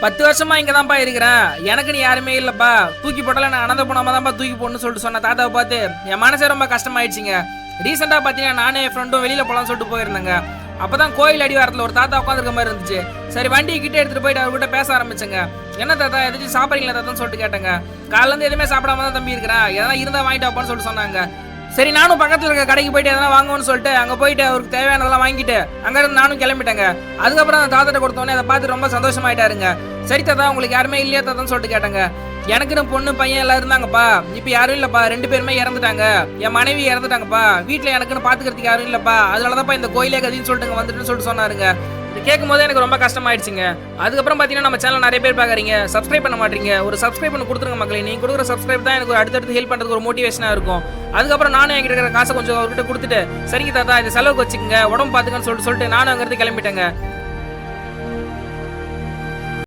10 வருஷமா இங்க தான்ப்பா இருக்கிறேன், எனக்குன்னு யாருமே இல்லப்பா, தூக்கி போட்டால நான் அனந்த போனாம தான்ப்பா தூக்கி போடணும்னு சொல்லிட்டு சொன்ன தாத்தாவை பார்த்து என் மனசே ரொம்ப கஷ்டமாயிடுச்சுங்க. ரீசெண்டா பாத்தீங்கன்னா நானே என் ஃப்ரெண்டும் வெளியில போலாம்னு சொல்லிட்டு போயிருந்தேங்க. அப்பதான் கோயில் அடிவாரத்துல ஒரு தாத்தா உட்காந்துருக்க மாதிரி இருந்துச்சு. சரி வண்டியை கிட்ட எடுத்துட்டு போயிட்டு அவர்கிட்ட பேச ஆரம்பிச்சேங்க. என்ன தாத்தா எதாச்சும் சாப்பிடுறீங்களா தாத்தான்னு சொல்லிட்டு கேட்டேங்க. காலைல இருந்து எதுவுமே சாப்பிடாம தான் தம்பி இருக்கிறேன், எதனா இருந்தா வாங்கிட்டு வாப்பான்னு சொல்லிட்டு சொன்னாங்க. சரி நானும் பக்கத்துல இருக்க கடைக்கு போயிட்டு எதனா வாங்குவோன்னு சொல்லிட்டு அங்க போயிட்டு அவருக்கு தேவையானதெல்லாம் வாங்கிட்டு அங்க இருந்து நானும் கிளம்பிட்டேங்க. அதுக்கப்புறம் அந்த தாத்தாட்ட கொடுத்தோன்னே அதை பார்த்து ரொம்ப சந்தோஷமாயிட்டாருங்க. சரி தாத்தா உங்களுக்கு யாருமே இல்லையா தாத்தான்னு சொல்லிட்டு கேட்டாங்க. எனக்குன்னு பொண்ணு பையன் எல்லாம் இருந்தாங்கப்பா, இப்ப யாரும் இல்லப்பா, 2 பேருமே இறந்துட்டாங்க, என் மனைவி இறந்துட்டாங்கப்பா, வீட்டுல எனக்குன்னு பாத்துக்கிறதுக்கு யாரும் இல்லப்பா, அதனாலதான்ப்பா இந்த கோயிலே கதின்னு சொல்லிட்டு வந்துட்டுன்னு சொல்லிட்டு சொன்னாருங்க. இது கேட்கும் போதே எனக்கு ரொம்ப கஷ்டமாயிடுச்சுங்க. அதுக்கப்புறம் பாத்தீங்கன்னா நம்ம சேனல் நிறைய பேர் பாக்குறீங்க, சப்ஸ்கிரைப் பண்ண மாட்டீங்க. ஒரு சப்ஸ்கிரைப் பண்ணி கொடுத்துருங்க மக்களே. நீங்க கொடுக்குற சப்ஸ்கிரைப் தான் எனக்கு ஒரு அடுத்தடுத்து ஹெல்ப் பண்றதுக்கு ஒரு மோட்டிவேஷனா இருக்கும். அதுக்கப்புறம் நானும் என்கிட்ட இருக்கிற காசை கொஞ்சம் அவர்கிட்ட கொடுத்துட்டு சரிங்க தாத்தா இந்த செலவுக்கு வச்சுக்கோங்க, உடம்பு பாத்துக்கன்னு சொல்லிட்டு நானும் அங்கிருந்து கிளம்பிட்டேங்க.